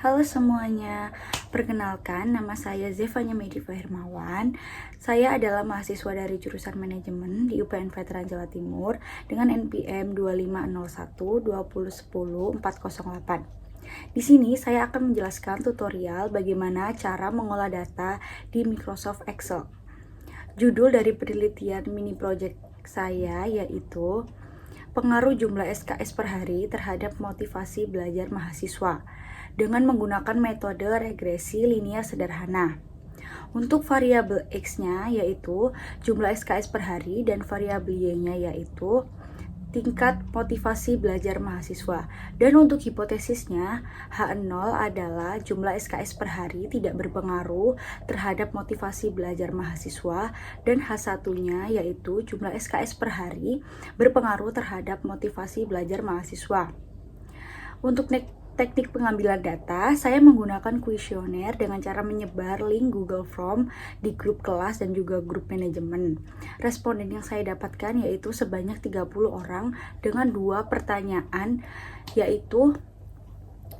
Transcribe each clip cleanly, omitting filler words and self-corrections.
Halo semuanya, perkenalkan nama saya Zevanya Mediva Hermawan. Saya adalah mahasiswa dari jurusan manajemen di UPN Veteran Jawa Timur dengan NPM 2501 2010 408. Di sini saya akan menjelaskan tutorial bagaimana cara mengolah data di Microsoft Excel. Judul dari penelitian mini project saya yaitu pengaruh jumlah SKS per hari terhadap motivasi belajar mahasiswa dengan menggunakan metode regresi linear sederhana. Untuk variabel X-nya yaitu jumlah SKS per hari dan variabel Y-nya yaitu tingkat motivasi belajar mahasiswa. Dan untuk hipotesisnya, H0 adalah jumlah SKS per hari tidak berpengaruh terhadap motivasi belajar mahasiswa, dan H1-nya yaitu jumlah SKS per hari berpengaruh terhadap motivasi belajar mahasiswa. Untuk teknik pengambilan data, saya menggunakan kuesioner dengan cara menyebar link Google Form di grup kelas dan juga grup manajemen. Responden yang saya dapatkan yaitu sebanyak 30 orang dengan 2 pertanyaan, yaitu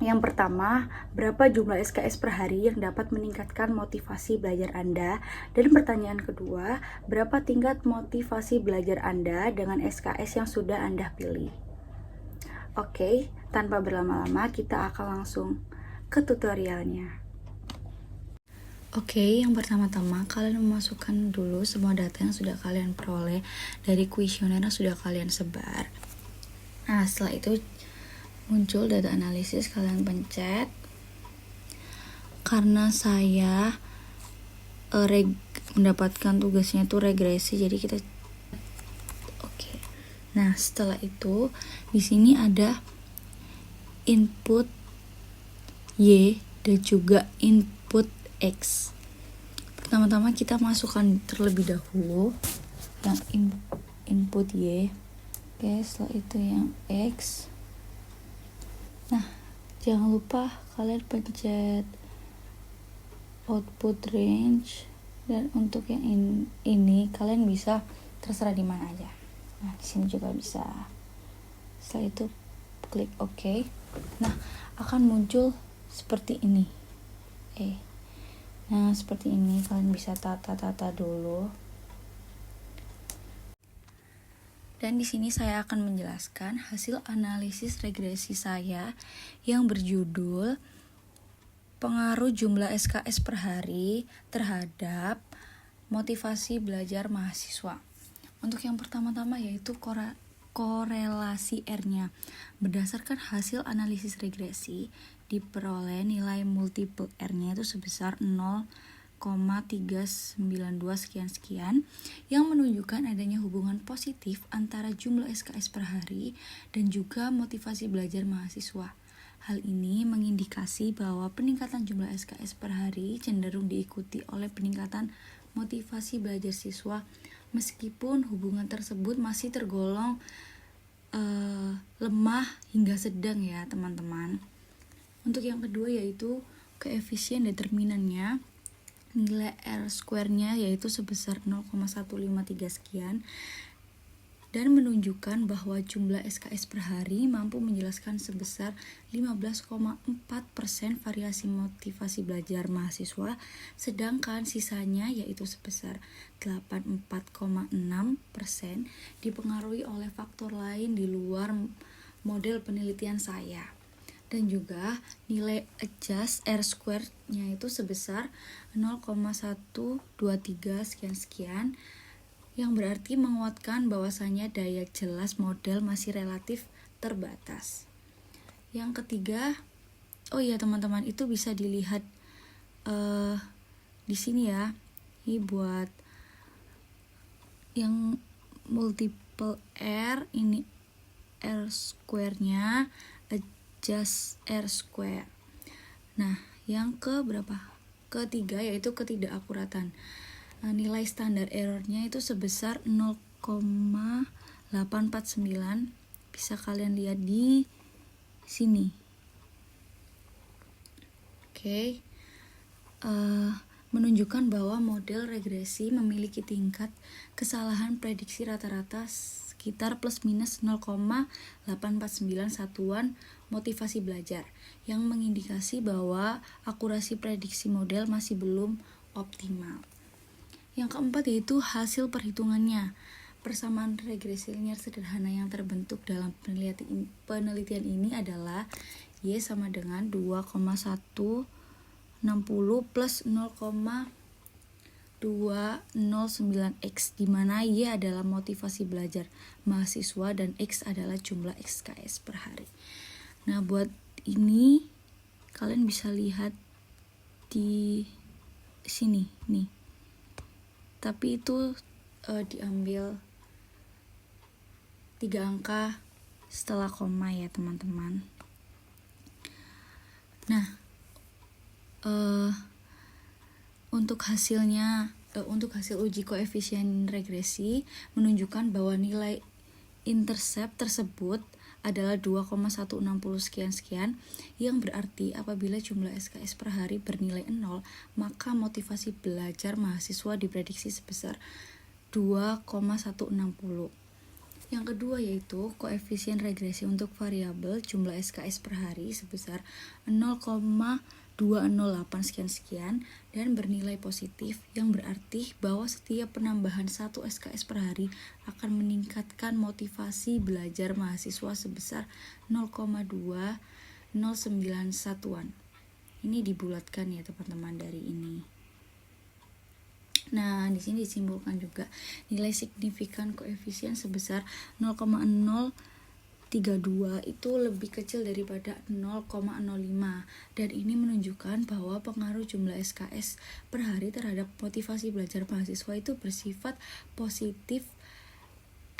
yang pertama, berapa jumlah SKS per hari yang dapat meningkatkan motivasi belajar Anda? Dan pertanyaan kedua, berapa tingkat motivasi belajar Anda dengan SKS yang sudah Anda pilih? Oke, tanpa berlama-lama kita akan langsung ke tutorialnya. Oke, yang pertama-tama kalian memasukkan dulu semua data yang sudah kalian peroleh dari kuesioner yang sudah kalian sebar. Nah, setelah itu muncul data analisis, kalian pencet. Karena saya mendapatkan tugasnya itu regresi, jadi kita Nah, setelah itu di sini ada input Y dan juga input X. Pertama-tama kita masukkan terlebih dahulu yang input Y. Oke, setelah itu yang X. Nah, jangan lupa kalian pencet output range, dan untuk yang ini kalian bisa terserah di mana aja. Nah, di sini juga bisa. Setelah itu klik OK. Nah, akan muncul seperti ini. Nah, seperti ini kalian bisa tata-tata dulu. Dan di sini saya akan menjelaskan hasil analisis regresi saya yang berjudul pengaruh jumlah SKS per hari terhadap motivasi belajar mahasiswa. Untuk yang pertama-tama yaitu korelasi R-nya. Berdasarkan hasil analisis regresi, diperoleh nilai multiple R-nya itu sebesar 0,392 sekian-sekian, yang menunjukkan adanya hubungan positif antara jumlah SKS per hari dan juga motivasi belajar mahasiswa. Hal ini mengindikasi bahwa peningkatan jumlah SKS per hari cenderung diikuti oleh peningkatan motivasi belajar siswa, meskipun hubungan tersebut masih tergolong lemah hingga sedang ya teman-teman. Untuk yang kedua yaitu koefisien determinannya, nilai R square-nya yaitu sebesar 0,153 sekian, dan menunjukkan bahwa jumlah SKS per hari mampu menjelaskan sebesar 15,4% variasi motivasi belajar mahasiswa, sedangkan sisanya yaitu sebesar 84,6% dipengaruhi oleh faktor lain di luar model penelitian saya. Dan juga nilai adjust R square-nya itu sebesar 0,123 sekian-sekian, yang berarti menguatkan bahwasanya daya jelas model masih relatif terbatas. Yang ketiga, teman-teman, itu bisa dilihat di sini ya. Ini buat yang multiple R, ini R square-nya, adjust R square. Nah, yang ketiga yaitu ketidakakuratan. Nilai standar errornya itu sebesar 0,849, bisa kalian lihat di sini. Oke. Menunjukkan bahwa model regresi memiliki tingkat kesalahan prediksi rata-rata sekitar plus minus 0,849 satuan motivasi belajar, yang mengindikasi bahwa akurasi prediksi model masih belum optimal. Yang keempat yaitu hasil perhitungannya. Persamaan regresi linier sederhana yang terbentuk dalam penelitian ini adalah Y sama dengan 2,160 plus 0,209X, di mana Y adalah motivasi belajar mahasiswa dan X adalah jumlah SKS per hari. Nah, buat ini kalian bisa lihat di sini nih. Tapi itu diambil 3 angka setelah koma ya teman-teman. Nah, untuk hasil uji koefisien regresi menunjukkan bahwa nilai intercept tersebut adalah 2,160 sekian-sekian, yang berarti apabila jumlah SKS per hari bernilai 0, maka motivasi belajar mahasiswa diprediksi sebesar 2,160. Yang kedua yaitu koefisien regresi untuk variabel jumlah SKS per hari sebesar 0,208 sekian-sekian dan bernilai positif, yang berarti bahwa setiap penambahan 1 SKS per hari akan meningkatkan motivasi belajar mahasiswa sebesar 0,209 satuan. Ini dibulatkan ya teman-teman dari ini. Nah, di sini disimpulkan juga nilai signifikan koefisien sebesar 0,032 itu lebih kecil daripada 0,05, dan ini menunjukkan bahwa pengaruh jumlah SKS per hari terhadap motivasi belajar mahasiswa itu bersifat positif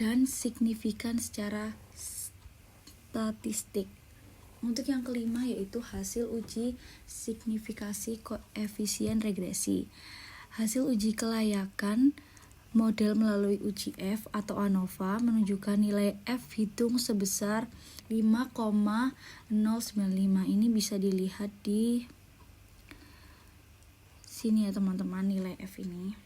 dan signifikan secara statistik. Untuk yang kelima yaitu hasil uji signifikasi koefisien regresi. Hasil uji kelayakan model melalui uji F atau ANOVA menunjukkan nilai F hitung sebesar 5,095. Ini bisa dilihat di sini ya teman-teman, nilai F ini.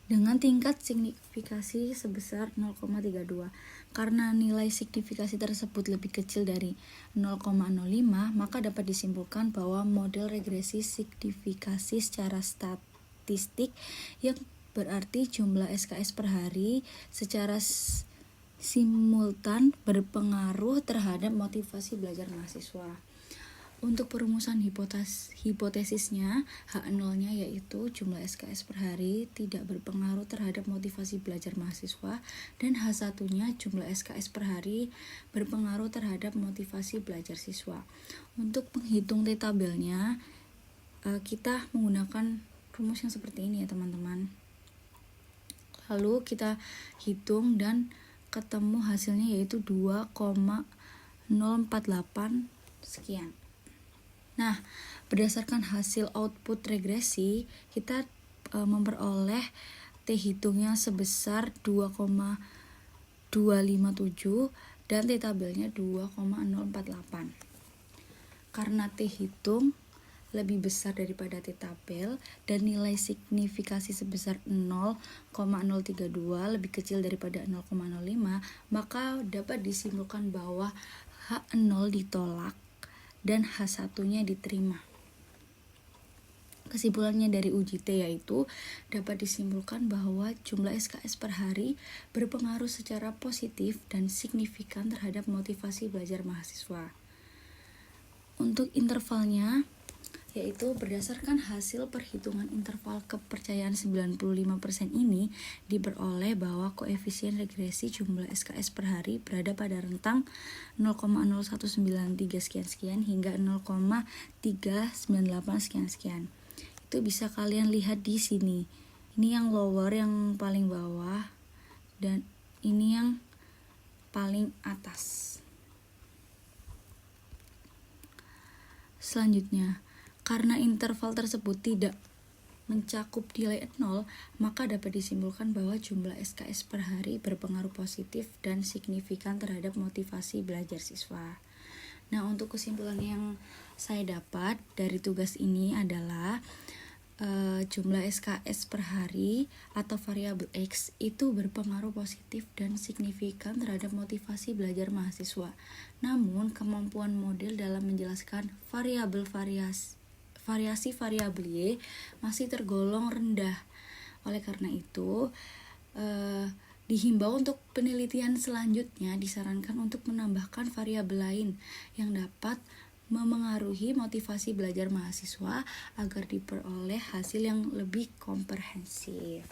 Dengan tingkat signifikasi sebesar 0,32. Karena nilai signifikasi tersebut lebih kecil dari 0,05, maka dapat disimpulkan bahwa model regresi signifikasi secara statistik, yang berarti jumlah SKS per hari secara simultan berpengaruh terhadap motivasi belajar mahasiswa. Untuk perumusan hipotesisnya, H0-nya yaitu jumlah SKS per hari tidak berpengaruh terhadap motivasi belajar mahasiswa, dan H1-nya jumlah SKS per hari berpengaruh terhadap motivasi belajar siswa. Untuk menghitung T-tabelnya, kita menggunakan rumus yang seperti ini ya teman-teman. Lalu kita hitung dan ketemu hasilnya yaitu 2,048 sekian. Nah, berdasarkan hasil output regresi, kita memperoleh T hitungnya sebesar 2,257 dan T tabelnya 2,048. Karena T hitung lebih besar daripada T tabel dan nilai signifikasi sebesar 0,032 lebih kecil daripada 0,05, maka dapat disimpulkan bahwa H0 ditolak dan H1-nya diterima. Kesimpulannya dari uji T yaitu dapat disimpulkan bahwa jumlah SKS per hari berpengaruh secara positif dan signifikan terhadap motivasi belajar mahasiswa. Untuk intervalnya yaitu berdasarkan hasil perhitungan interval kepercayaan 95% ini diperoleh bahwa koefisien regresi jumlah SKS per hari berada pada rentang 0,0193 sekian-sekian hingga 0,398 sekian-sekian. Itu bisa kalian lihat di sini. Ini yang lower, yang paling bawah, dan ini yang paling atas. Selanjutnya, karena interval tersebut tidak mencakup nilai 0, maka dapat disimpulkan bahwa jumlah SKS per hari berpengaruh positif dan signifikan terhadap motivasi belajar siswa. Nah, untuk kesimpulan yang saya dapat dari tugas ini adalah jumlah SKS per hari atau variabel X itu berpengaruh positif dan signifikan terhadap motivasi belajar mahasiswa. Namun, kemampuan model dalam menjelaskan variasi variabel Y masih tergolong rendah. Oleh karena itu, dihimbau untuk penelitian selanjutnya disarankan untuk menambahkan variabel lain yang dapat memengaruhi motivasi belajar mahasiswa agar diperoleh hasil yang lebih komprehensif.